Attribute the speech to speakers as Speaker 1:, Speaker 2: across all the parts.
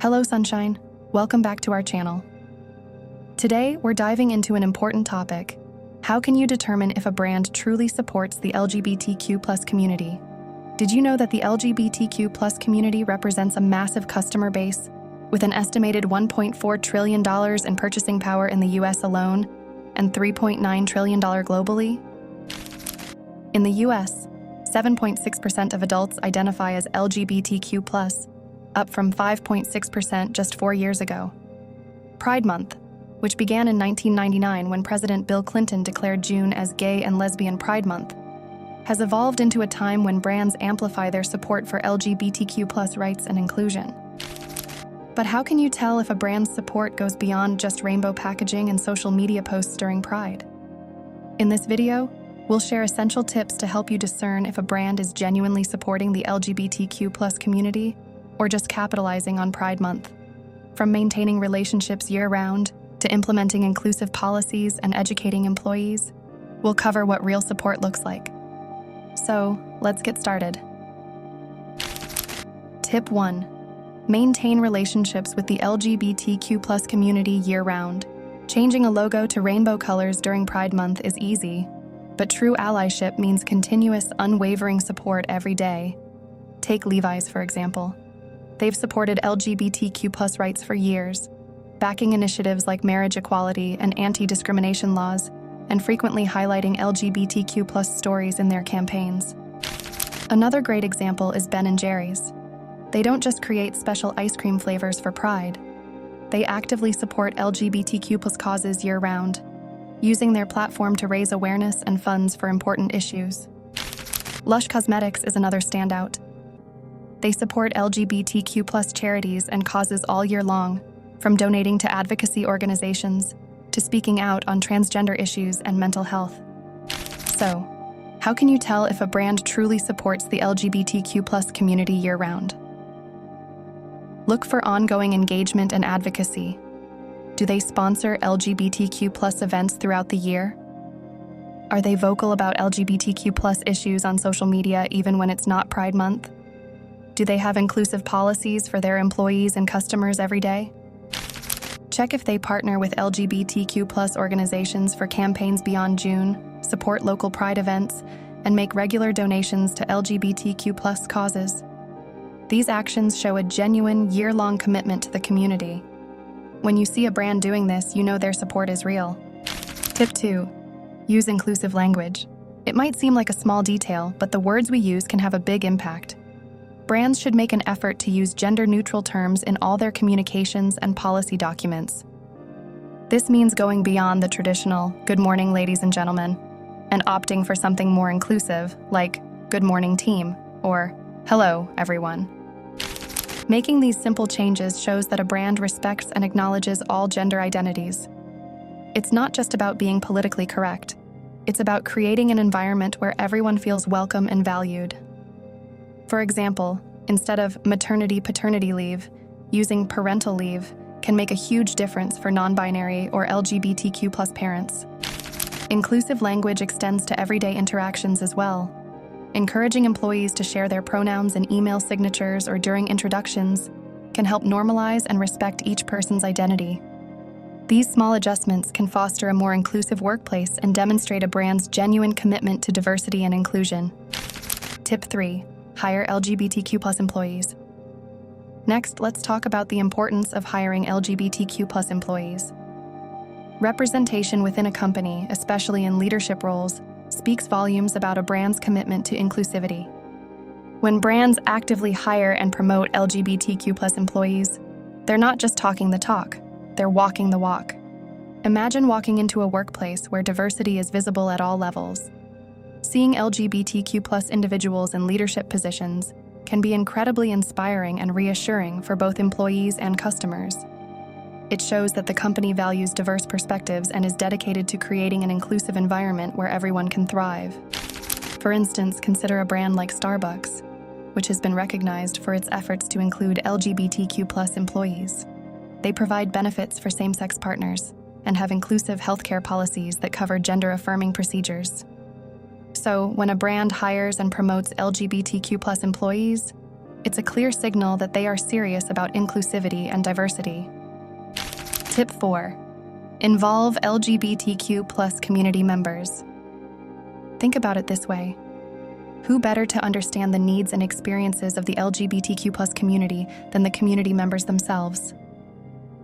Speaker 1: Hello, Sunshine. Welcome back to our channel. Today, we're diving into an important topic. How can you determine if a brand truly supports the LGBTQ+ community? Did you know that the LGBTQ+ community represents a massive customer base, with an estimated $1.4 trillion in purchasing power in the US alone, and $3.9 trillion globally? In the US, 7.6% of adults identify as LGBTQ+, up from 5.6% just 4 years ago. Pride Month, which began in 1999 when President Bill Clinton declared June as Gay and Lesbian Pride Month, has evolved into a time when brands amplify their support for LGBTQ+ rights and inclusion. But how can you tell if a brand's support goes beyond just rainbow packaging and social media posts during Pride? In this video, we'll share essential tips to help you discern if a brand is genuinely supporting the LGBTQ+ community or just capitalizing on Pride Month. From maintaining relationships year-round to implementing inclusive policies and educating employees, we'll cover what real support looks like. So, let's get started. Tip 1. Maintain relationships with the LGBTQ+ community year-round. Changing a logo to rainbow colors during Pride Month is easy, but true allyship means continuous, unwavering support every day. Take Levi's, for example. They've supported LGBTQ+ rights for years, backing initiatives like marriage equality and anti-discrimination laws, and frequently highlighting LGBTQ+ stories in their campaigns. Another great example is Ben & Jerry's. They don't just create special ice cream flavors for Pride. They actively support LGBTQ+ causes year-round, using their platform to raise awareness and funds for important issues. Lush Cosmetics is another standout. They support LGBTQ+ charities and causes all year long, from donating to advocacy organizations to speaking out on transgender issues and mental health. So, how can you tell if a brand truly supports the LGBTQ+ community year-round? Look for ongoing engagement and advocacy. Do they sponsor LGBTQ+ events throughout the year? Are they vocal about LGBTQ+ issues on social media even when it's not Pride Month? Do they have inclusive policies for their employees and customers every day? Check if they partner with LGBTQ+ organizations for campaigns beyond June, support local Pride events, and make regular donations to LGBTQ+ causes. These actions show a genuine, year-long commitment to the community. When you see a brand doing this, you know their support is real. Tip 2. Use inclusive language. It might seem like a small detail, but the words we use can have a big impact. Brands should make an effort to use gender-neutral terms in all their communications and policy documents. This means going beyond the traditional "Good morning, ladies and gentlemen," and opting for something more inclusive, like "Good morning, team," or "Hello, everyone." Making these simple changes shows that a brand respects and acknowledges all gender identities. It's not just about being politically correct. It's about creating an environment where everyone feels welcome and valued. For example, instead of maternity-paternity leave, using parental leave can make a huge difference for non-binary or LGBTQ+ parents. Inclusive language extends to everyday interactions as well. Encouraging employees to share their pronouns in email signatures or during introductions can help normalize and respect each person's identity. These small adjustments can foster a more inclusive workplace and demonstrate a brand's genuine commitment to diversity and inclusion. Tip 3. Hire LGBTQ+ employees. Next, let's talk about the importance of hiring LGBTQ+ employees. Representation within a company, especially in leadership roles, speaks volumes about a brand's commitment to inclusivity. When brands actively hire and promote LGBTQ+ employees, they're not just talking the talk, they're walking the walk. Imagine walking into a workplace where diversity is visible at all levels. Seeing LGBTQ+ individuals in leadership positions can be incredibly inspiring and reassuring for both employees and customers. It shows that the company values diverse perspectives and is dedicated to creating an inclusive environment where everyone can thrive. For instance, consider a brand like Starbucks, which has been recognized for its efforts to include LGBTQ+ employees. They provide benefits for same-sex partners and have inclusive healthcare policies that cover gender-affirming procedures. So, when a brand hires and promotes LGBTQ+ employees, It's a clear signal that they are serious about inclusivity and diversity. Tip 4. Involve LGBTQ+ community members. Think about it this way. Who better to understand the needs and experiences of the LGBTQ+ community than the community members themselves?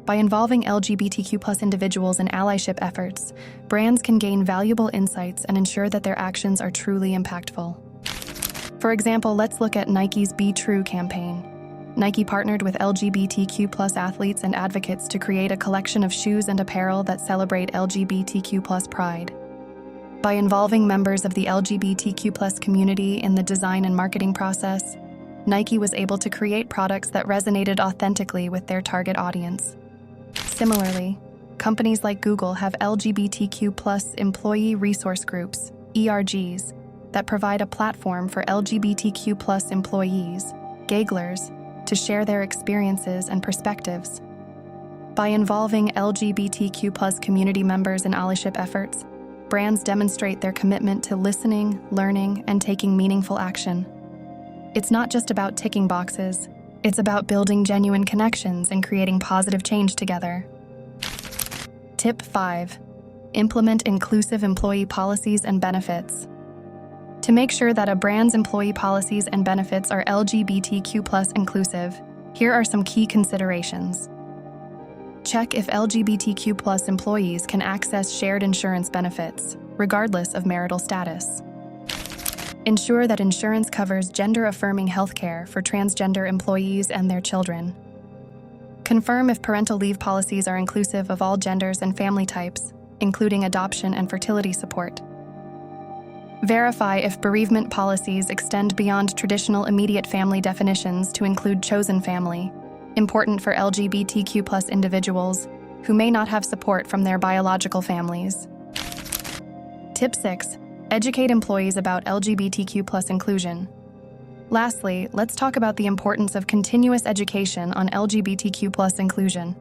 Speaker 1: By involving LGBTQ+ individuals in allyship efforts, brands can gain valuable insights and ensure that their actions are truly impactful. For example, let's look at Nike's Be True campaign. Nike partnered with LGBTQ+ athletes and advocates to create a collection of shoes and apparel that celebrate LGBTQ+ pride. By involving members of the LGBTQ+ community in the design and marketing process, Nike was able to create products that resonated authentically with their target audience. Similarly, companies like Google have LGBTQ+ employee resource groups, ERGs, that provide a platform for LGBTQ+ employees, Gaglers, to share their experiences and perspectives. By involving LGBTQ+ community members in allyship efforts, brands demonstrate their commitment to listening, learning, and taking meaningful action. It's not just about ticking boxes, it's about building genuine connections and creating positive change together. Tip 5. Implement inclusive employee policies and benefits. To make sure that a brand's employee policies and benefits are LGBTQ+ inclusive, here are some key considerations. Check if LGBTQ+ employees can access shared insurance benefits, regardless of marital status. Ensure that insurance covers gender-affirming healthcare for transgender employees and their children. Confirm if parental leave policies are inclusive of all genders and family types, including adoption and fertility support. Verify if bereavement policies extend beyond traditional immediate family definitions to include chosen family, important for LGBTQ+ individuals who may not have support from their biological families. Tip 6. Educate employees about LGBTQ+ inclusion. Lastly, let's talk about the importance of continuous education on LGBTQ+ inclusion.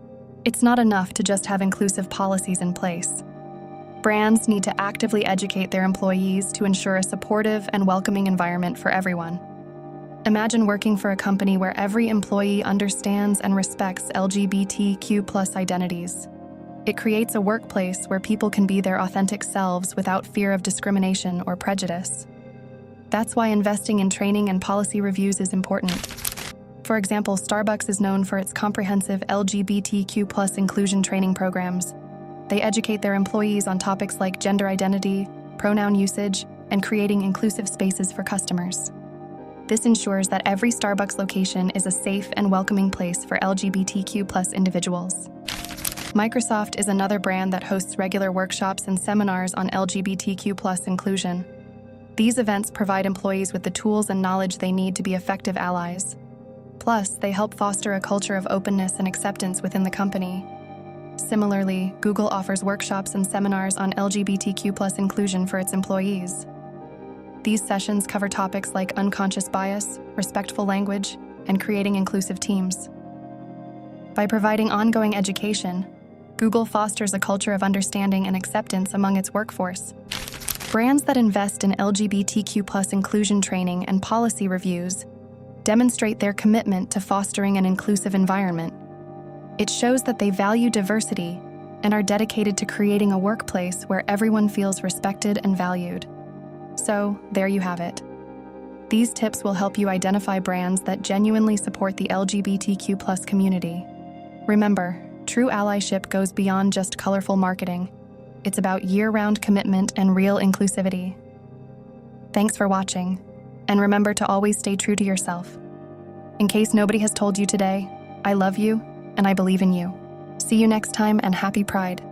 Speaker 1: It's not enough to just have inclusive policies in place. Brands need to actively educate their employees to ensure a supportive and welcoming environment for everyone. Imagine working for a company where every employee understands and respects LGBTQ+ identities. It creates a workplace where people can be their authentic selves without fear of discrimination or prejudice. That's why investing in training and policy reviews is important. For example, Starbucks is known for its comprehensive LGBTQ+ inclusion training programs. They educate their employees on topics like gender identity, pronoun usage, and creating inclusive spaces for customers. This ensures that every Starbucks location is a safe and welcoming place for LGBTQ+ individuals. Microsoft is another brand that hosts regular workshops and seminars on LGBTQ+ inclusion. These events provide employees with the tools and knowledge they need to be effective allies. Plus, they help foster a culture of openness and acceptance within the company. Similarly, Google offers workshops and seminars on LGBTQ+ inclusion for its employees. These sessions cover topics like unconscious bias, respectful language, and creating inclusive teams. By providing ongoing education, Google fosters a culture of understanding and acceptance among its workforce. Brands that invest in LGBTQ+ inclusion training and policy reviews demonstrate their commitment to fostering an inclusive environment. It shows that they value diversity and are dedicated to creating a workplace where everyone feels respected and valued. So, there you have it. These tips will help you identify brands that genuinely support the LGBTQ+ community. Remember, true allyship goes beyond just colorful marketing. It's about year-round commitment and real inclusivity. Thanks for watching, and remember to always stay true to yourself. In case nobody has told you today, I love you, and I believe in you. See you next time, and happy Pride.